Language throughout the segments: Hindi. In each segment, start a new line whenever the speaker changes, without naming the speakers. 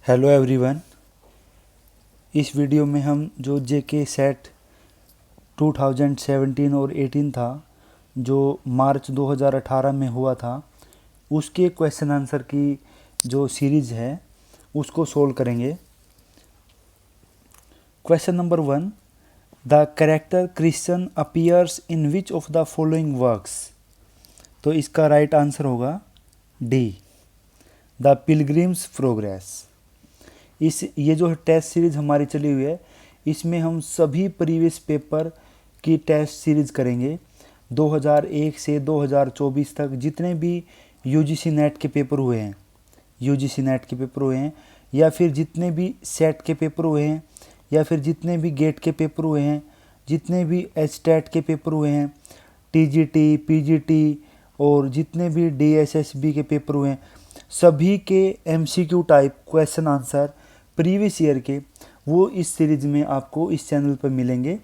Hello everyone. इस वीडियो में हम जो जेके सेट 2017 और 18 था, जो मार्च 2018 में हुआ था, उसके क्वेश्चन आंसर की जो सीरीज़ है उसको सोल्व करेंगे। Question number 1, the character Christian appears in which of the following works. तो इसका राइट आंसर होगा डी, द पिलग्रिम्स प्रोग्रेस। ये जो टेस्ट सीरीज़ हमारी चली हुई है, इसमें हम सभी प्रीवियस पेपर की टेस्ट सीरीज़ करेंगे। 2001 से 2024 तक जितने भी यूजीसी नेट के पेपर हुए हैं, या फिर जितने भी सेट के पेपर हुए हैं, या फिर जितने भी गेट के पेपर हुए हैं, जितने भी एचटेट के पेपर हुए हैं, टीजीटी, पीजीटी और जितने भी डीएसएसबी के पेपर हुए हैं, सभी के MCQ type question answer previous year के वो इस सीरीज़ में आपको इस चैनल पर मिलेंगे।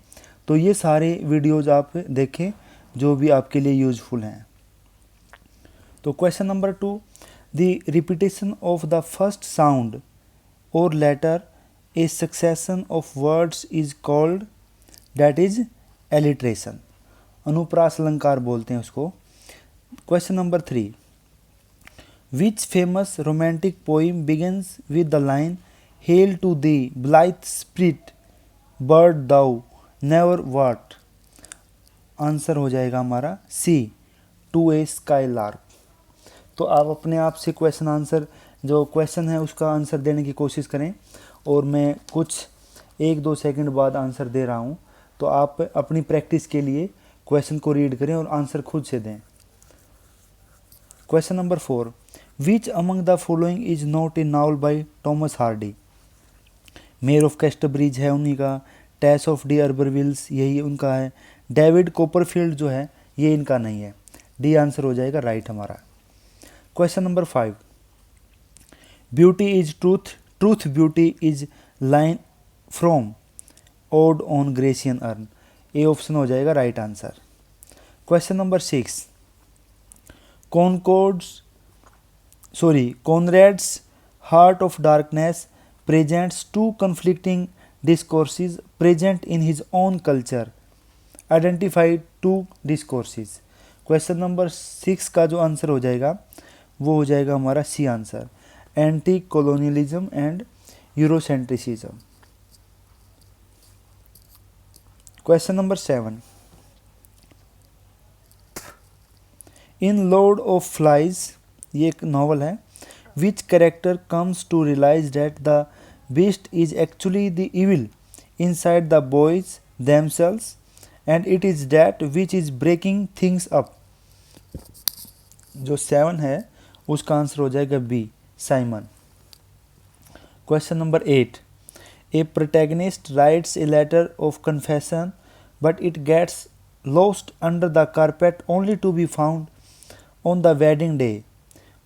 तो ये सारे वीडियोज़ आप देखें जो भी आपके लिए यूज़फुल हैं। तो question number 2, the repetition of the first sound और letter a succession of words is called, that is alliteration. अनुप्रास अलंकार बोलते हैं उसको। Question number 3, which famous romantic poem begins with the line Hail to thee, blithe spirit, bird thou never wert। Answer हो जाएगा हमारा C, to a skylark. तो आप अपने आप से क्वेश्चन आंसर जो क्वेश्चन है उसका आंसर देने की कोशिश करें, और मैं कुछ 1-2 सेकंड बाद आंसर दे रहा हूँ। तो आप अपनी प्रैक्टिस के लिए क्वेश्चन को रीड करें और आंसर खुद से दें। Question number 4, which among the following is not a novel by Thomas Hardy. Mayor of Casterbridge है उन्हीं का, टेस ऑफ डी अर्बरविल्स यही उनका है, डेविड कोपरफील्ड जो है ये इनका नहीं है। डी आंसर हो जाएगा राइट हमारा। Question number 5, beauty is truth, truth beauty is line from Ode on Grecian Urn. A option हो जाएगा right answer. Question number 6, Conrad's Heart of Darkness presents two conflicting discourses present in his own culture, identify two discourses। Question number 6 का जो आंसर हो जाएगा वो हो जाएगा हमारा C answer, anti colonialism and Eurocentrism. Question number 7, in Lord of Flies, ये एक नॉवल है, which character comes to realize that the beast is actually the evil inside the boys themselves, and it is that which is breaking things up। जो 7 है उसका आंसर हो जाएगा B, Simon. Question number 8, a protagonist writes a letter of confession but it gets lost under the carpet only to be found on the wedding day।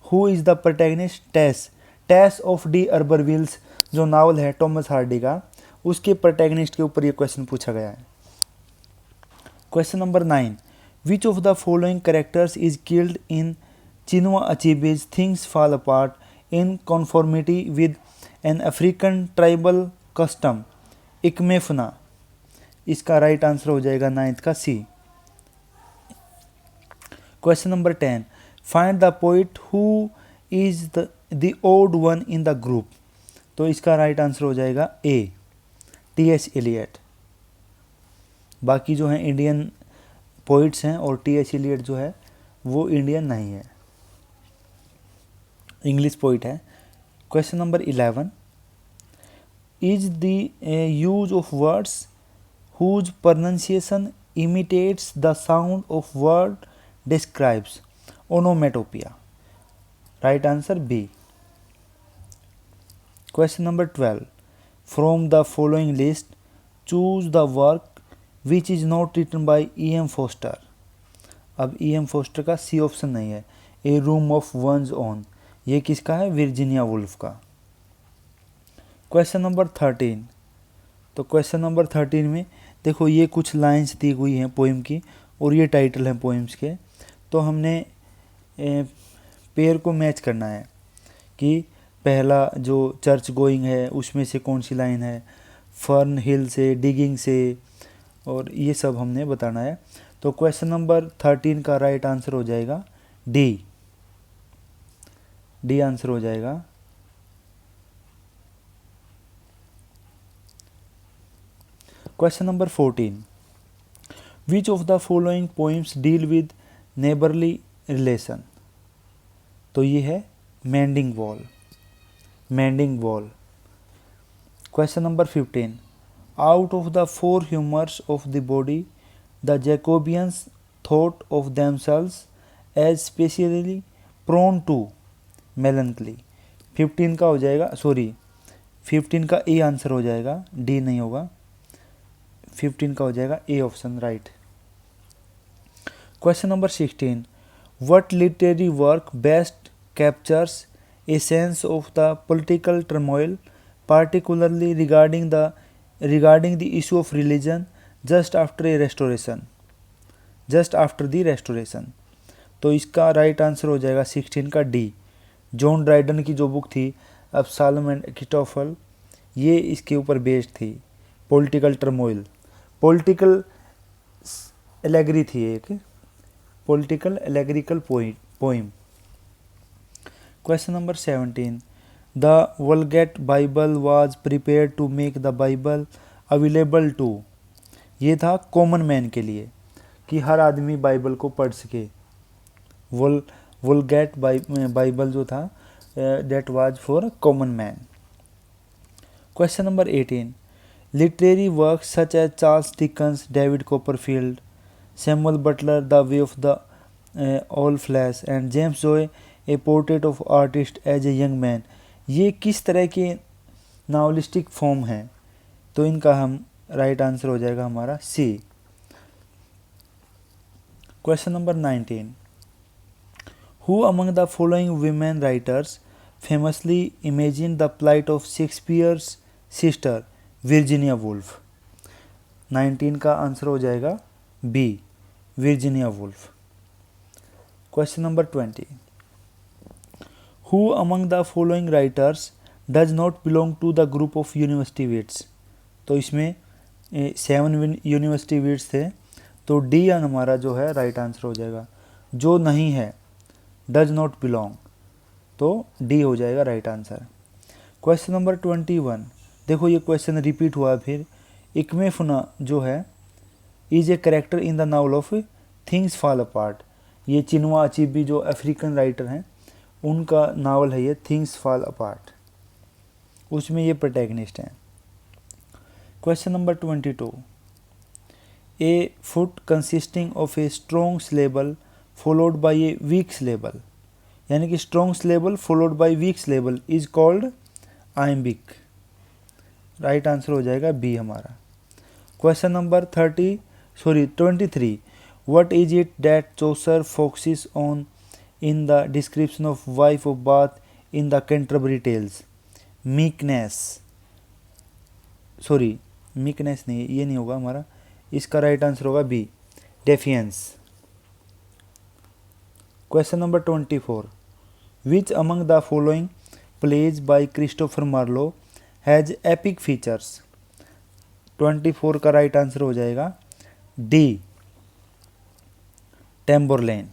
Who is the protagonist? Tess of D'Urbervilles जो नावल है टॉमस हार्डी का, उसके प्रोटैगनिस्ट के ऊपर ये क्वेश्चन पूछा गया है। Question number 9, which of the following characters is killed in Chinua Achebe's things fall apart in conformity with an African tribal custom, Ikemefuna. इसका राइट आंसर हो जाएगा 9th का C. Question number 10, find the poet who is the odd one in the group. तो इसका राइट आंसर हो जाएगा ए, टी.एच. एलियट। बाकी जो हैं इंडियन पोइट्स हैं, और टी.एच. एलियट जो है वो इंडियन नहीं है, इंग्लिश पोइट है। Question number 11, is the use of words whose pronunciation imitates the sound of word describes onomatopoeia. Right answer B. Question number 12, from the following list choose the work which is not written by E M. Forster. अब ई.एम. फोस्टर का सी ऑप्शन नहीं है। A Room of One's Own, ये किसका है? वर्जीनिया वुल्फ का। क्वेश्चन नंबर 13, तो क्वेश्चन नंबर 13 में देखो ये कुछ लाइंस दी हुई हैं पोइम की, और ये टाइटल हैं पोइम्स के। तो हमने पेयर को मैच करना है कि पहला जो चर्च गोइंग है उसमें से कौन सी लाइन है, फर्न हिल से, डिगिंग से, और ये सब हमने बताना है। तो क्वेश्चन नंबर 13 का राइट आंसर हो जाएगा डी। डी आंसर हो जाएगा। Question number 14, which of the following poems deal with neighbourly relation. तो ये है Mending Wall, Mending Wall. Question number 15, out of the four humours of the body the Jacobeans thought of themselves as especially prone to melancholy. 15 का हो जाएगा, सॉरी 15 का ए आंसर हो जाएगा, डी नहीं होगा। 15 का हो जाएगा A option right. Question number 16, what literary work best captures a sense of the political turmoil particularly regarding the issue of religion just after a restoration, just after the restoration। तो इसका राइट आंसर हो जाएगा 16 का डी। जॉन ड्राइडन की जो बुक थी अब्सालम एंड अकिटोफल, ये इसके ऊपर बेस्ड थी, पॉलिटिकल टर्मोइल। पॉलिटिकल एलेगरी थी, एक political allegorical poem. Question number 17, the Vulgate Bible was prepare to make the Bible available to. ये था कॉमन मैन के लिए, कि हर आदमी बाइबल को पढ़ सके। वल्गेट बाइबल जो था that was for common man. Question number 18, literary work such as Charles Dickens, David Copperfield, Samuel Butler the Way of the All Flesh and James Joyce a Portrait of Artist as a Young Man, ये किस तरह के नावलिस्टिक फॉर्म हैं। तो इनका हम राइट आंसर हो जाएगा हमारा C. Question number 19, who among the following women writers famously imagine the plight of Shakespeare's sister Virginia Woolf. 19 का आंसर हो जाएगा B, Virginia Woolf. Question number 20, Who among the following writers does not belong to the group of university wits। तो इसमें 7 यूनिवर्सिटी विट्स थे, तो डी हमारा जो है राइट आंसर हो जाएगा। जो नहीं है डज नॉट बिलोंग, तो डी हो जाएगा राइट आंसर। क्वेश्चन नंबर 21, देखो ये क्वेश्चन रिपीट हुआ फिर। इकमेफुना जो है is a character in the novel of things fall apart. ये चिनवा अचीबी जो अफ्रीकन राइटर हैं उनका नावल है ये थिंग्स फॉल अपार्ट, उसमें ये प्रोटैगनिस्ट हैं। Question number 22, a foot consisting of a strong syllable followed by a weak syllable, यानी कि strong syllable followed by weak syllable is called iambic. Right answer हो जाएगा बी हमारा। Question number 23, what is it that Chaucer focuses on in the description of wife of Bath in the Canterbury Tales। meekness, sorry meekness नहीं, ये नहीं होगा हमारा, इसका राइट आंसर होगा B, defiance। Question number 24, which among the following plays by Christopher Marlowe has epic features। 24 का राइट आंसर हो जाएगा D, Tamburlaine.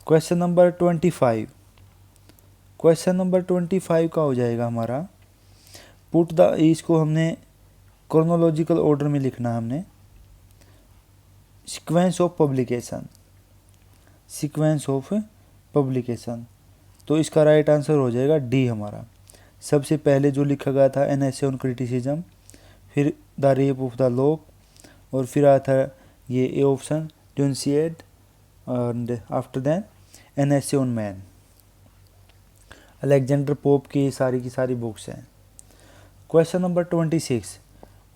Question number 25, question number 25 का हो जाएगा हमारा पुट द, इसको हमने क्रोनोलॉजिकल ऑर्डर में लिखना है हमने, sequence of publication, sequence of publication. तो इसका राइट आंसर हो जाएगा डी हमारा। सबसे पहले जो लिखा गया था एन एसे ऑन क्रिटिसिज्म, फिर the rape of the lock, और फिर आया था ये A option Dunciad, and after that an essay on man। Alexander Pope की सारी बुक्स हैं। Question number 26,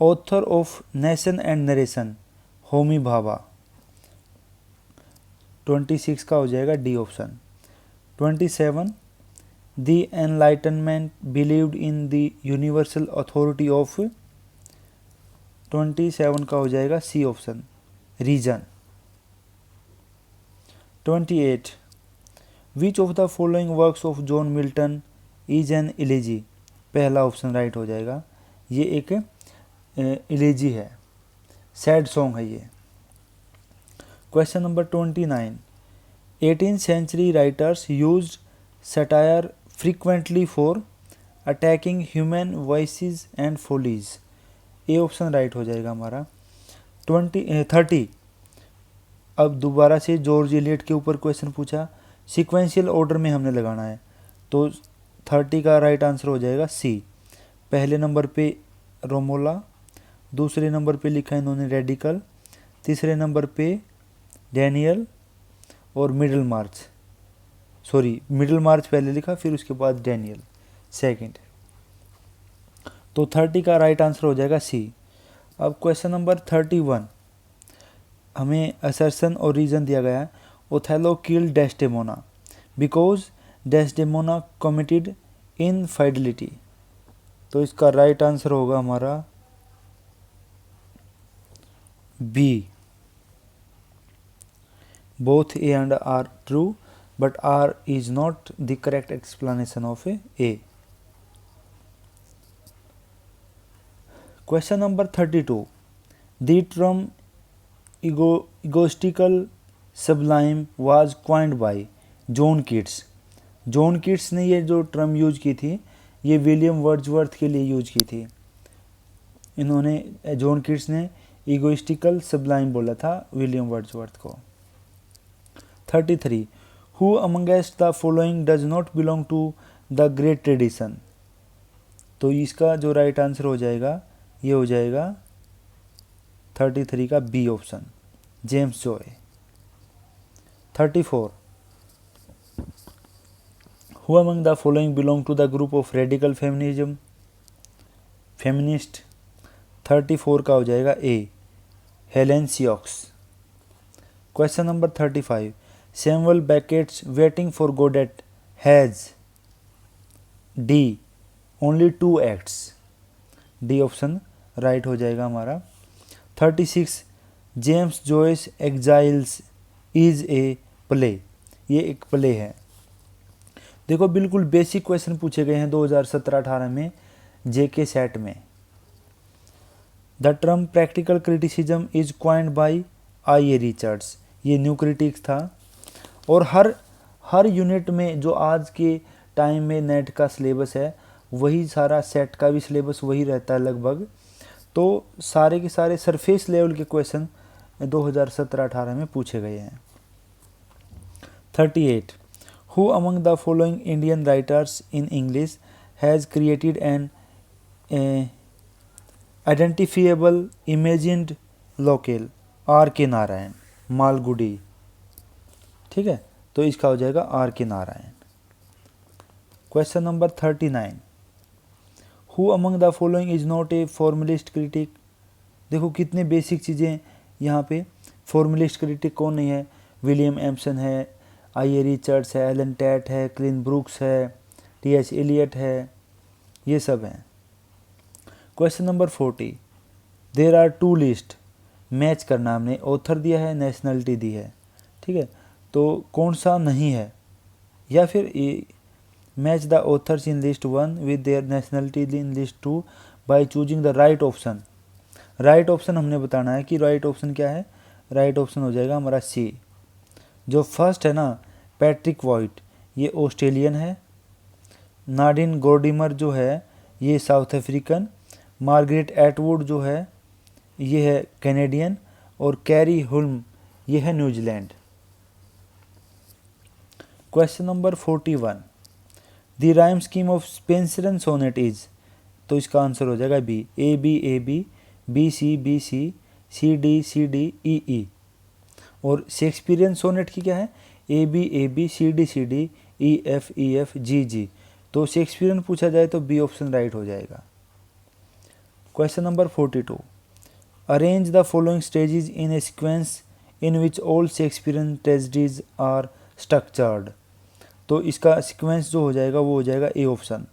author of nation and narration Homi Bhabha. 26 का हो जाएगा D option. 27, the enlightenment believed in the universal authority of. 27 का हो जाएगा C option, reason. 28, which of the following works of John Milton is an इलेजी। पहला ऑप्शन राइट हो जाएगा, ये एक इलेजी है, सैड सॉन्ग है ये। Question number 29, 18th century writers used satire frequently for attacking human vices and follies। A option right हो जाएगा हमारा। 30, अब दोबारा से जॉर्ज एलियट के ऊपर क्वेश्चन पूछा, सीक्वेंशियल ऑर्डर में हमने लगाना है, तो 30 का राइट आंसर हो जाएगा सी। पहले नंबर पे रोमोला, दूसरे नंबर पे लिखा है इन्होंने रेडिकल, तीसरे नंबर पे डैनियल और मिडल मार्च पहले लिखा, फिर उसके बाद डैनियल सेकंड। तो 30 का राइट आंसर हो जाएगा सी। अब क्वेश्चन नंबर 31, हमें असर्शन और रीज़न दिया गया है। Othello killed Desdemona because Desdemona committed infidelity. तो इसका राइट आंसर होगा हमारा B. Both A and R true, but R is not the correct explanation of A. Question number 32. The term egoistical sublime was coined by John Keats. John Keats ने ये जो टर्म यूज की थी, ये विलियम वर्ड्सवर्थ के लिए यूज की थी। जॉन कीट्स ने इगोइस्टिकल सब्लाइम बोला था विलियम वर्ड्सवर्थ को। 33. Who amongst the following does not belong to the great tradition। तो इसका जो राइट आंसर हो जाएगा, ये हो जाएगा 33 का B option, James Joyce. 34. Who among the following belong to the group of radical feminism feminist। 34 का हो जाएगा A, Helene Cixous. Question number 35, Samuel Beckett's Waiting for Godot has D only 2 acts। D option right हो जाएगा हमारा। 36, James Joyce Exiles is a play. ये एक प्ले है। देखो बिल्कुल बेसिक क्वेश्चन पूछे गए हैं 2017-18 में जेके सेट में। The term practical criticism is coined by I A Richards. ये न्यू क्रिटिक्स था। और हर यूनिट में जो आज के टाइम में नेट का सिलेबस है, वही सारा सेट का भी सिलेबस वही रहता है लगभग। तो सारे के सारे सरफेस लेवल के क्वेश्चन 2017-18 में पूछे गए हैं। 38, who among the following Indian writers in English has created an identifiable imagined locale. R K Narayan, Malgudi. ठीक है, तो इसका हो जाएगा are K Narayan. Question number 39, who among the following is not A formalist critic. देखो कितने बेसिक चीज़ें यहाँ पे। फॉर्मलिस्ट क्रिटिक कौन नहीं है? विलियम एम्सन है, आई ए रिचर्ड्स है, एलन टैट है, क्लिन ब्रूक्स है, टी.एच. एलियट है, ये सब हैं। Question number 40, there are 2 list. Match करना, हमने ऑथर दिया है, नेशनलिटी दी है। ठीक है, तो कौन सा नहीं है? या फिर match the author's in list 1 with their nationality in list 2 by choosing the right option. Right option हमने बताना है कि राइट ऑप्शन क्या है। राइट ऑप्शन हो जाएगा हमारा सी। जो फर्स्ट है ना, पैट्रिक वॉइट, ये ऑस्ट्रेलियन है। नाडिन गोर्डिमर जो है ये साउथ अफ्रीकन। मार्गरेट एटवुड जो है ये है कैनेडियन। और कैरी हुल्म ये है New Zealand. Question number 41, the rhyme scheme of Spenserian sonnet is. तो इसका आंसर हो जाएगा B, A B A B, B C B C, C D E E. और शेक्सपियरियन सोनेट की क्या है? A B C D E F G G. तो शेक्सपियरियन पूछा जाए तो बी ऑप्शन राइट हो जाएगा। Question number 42, arrange the following stages in a sequence in which all Shakespearean tragedies are structured. तो इसका सीक्वेंस जो हो जाएगा वो हो जाएगा ए ऑप्शन।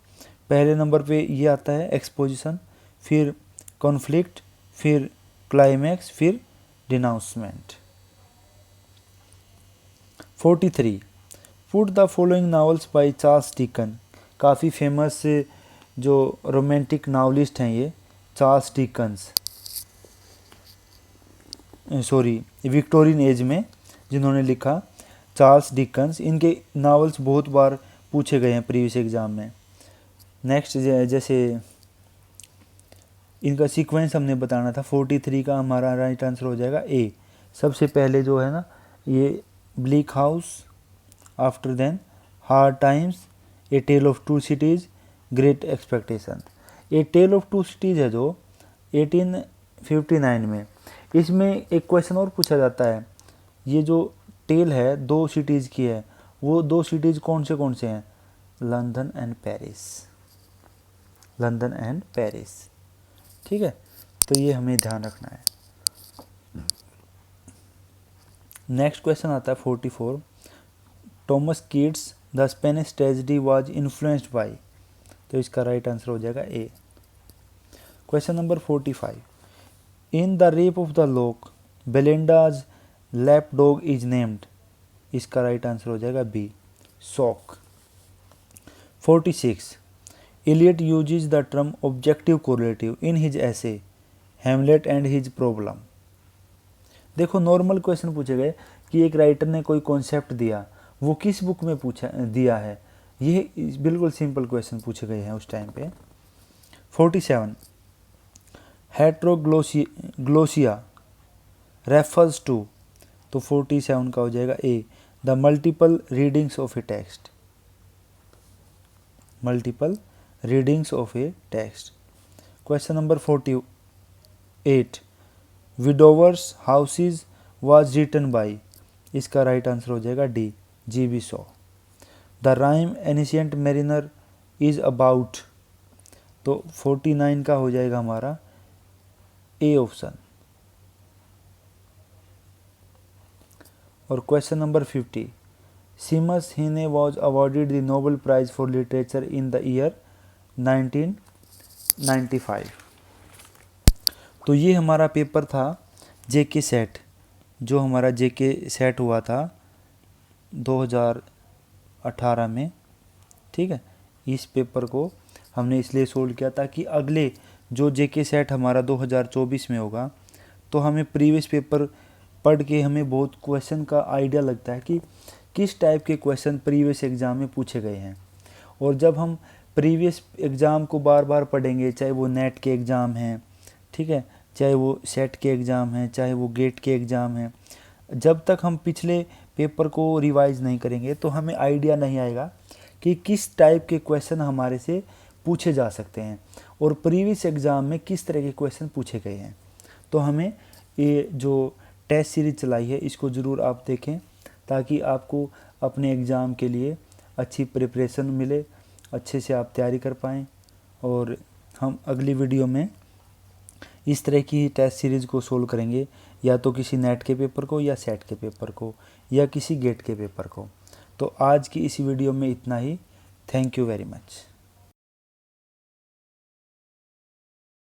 पहले नंबर पे ये आता है एक्सपोजिशन, फिर कॉन्फ्लिक्ट, फिर क्लाइमैक्स, फिर डिनाउंसमेंट। 43, put the following novels by Charles Dickens. काफ़ी फेमस जो रोमांटिक नावलिस्ट हैं ये Charles Dickens, sorry Victorian age में जिन्होंने लिखा चार्ल्स डिकन्स। इनके नावल्स बहुत बार पूछे गए हैं प्रीवियस एग्ज़ाम में। नेक्स्ट जैसे इनका सीक्वेंस हमने बताना था, 43 का हमारा राइट आंसर हो जाएगा ए। सबसे पहले जो है ना ये Bleak House, after then Hard Times, a Tale of Two Cities, Great Expectation. A Tale of Two Cities है जो 1859 में। इसमें एक क्वेश्चन और पूछा जाता है, ये जो टेल है 2 सिटीज़ की है, वो 2 सिटीज़ कौन से हैं? London and Paris, London and Paris. ठीक है, तो ये हमें ध्यान रखना है। नेक्स्ट क्वेश्चन आता है 44। Thomas Kyd's the Spanish tragedy was influenced by, तो इसका राइट आंसर हो जाएगा A. Question number 45। In the rape of the lock Belinda's lap dog is named, इसका राइट आंसर हो जाएगा B, Shock. 46। Eliot uses the term objective correlative in his essay Hamlet and his Problem। देखो नॉर्मल क्वेश्चन पूछे गए कि एक राइटर ने कोई कॉन्सेप्ट दिया, वो किस बुक में पूछा दिया है, ये बिल्कुल सिंपल क्वेश्चन पूछे गए हैं उस टाइम पे। 47। हेट्रोग्लोसिया रेफर्स टू, तो 47 का हो जाएगा A, the multiple readings of a text, multiple readings of a text. Question number 48। Widowers' houses was written by, इसका राइट आंसर हो जाएगा D, G B. Shaw. The rime ancient mariner is about, तो 49 का हो जाएगा हमारा ए ऑप्शन। और question number 50। Seamus Heaney was awarded the Nobel prize for literature in the year 1995। तो ये हमारा पेपर था जेके सेट, जो हमारा जेके सेट हुआ था 2018 में। ठीक है, इस पेपर को हमने इसलिए सोल्व किया ताकि अगले जो जेके सेट हमारा 2024 में होगा तो हमें प्रीवियस पेपर पढ़ के हमें बहुत क्वेश्चन का आइडिया लगता है कि किस टाइप के क्वेश्चन प्रीवियस एग्ज़ाम में पूछे गए हैं। और जब हम प्रीवियस एग्ज़ाम को बार बार पढ़ेंगे, चाहे वो नेट के एग्ज़ाम हैं, ठीक है, चाहे वो सेट के एग्ज़ाम हैं, चाहे वो गेट के एग्ज़ाम हैं, जब तक हम पिछले पेपर को रिवाइज़ नहीं करेंगे तो हमें आइडिया नहीं आएगा कि किस टाइप के क्वेश्चन हमारे से पूछे जा सकते हैं और प्रीवियस एग्ज़ाम में किस तरह के क्वेश्चन पूछे गए हैं। तो हमें ये जो टेस्ट सीरीज चलाई है इसको ज़रूर आप देखें ताकि आपको अपने एग्ज़ाम के लिए अच्छी प्रिपरेशन मिले, अच्छे से आप तैयारी कर पाएँ। और हम अगली वीडियो में इस तरह की टेस्ट सीरीज़ को सोल्व करेंगे, या तो किसी नेट के पेपर को, या सेट के पेपर को, या किसी गेट के पेपर को। तो आज की इस वीडियो में इतना ही। Thank you very much.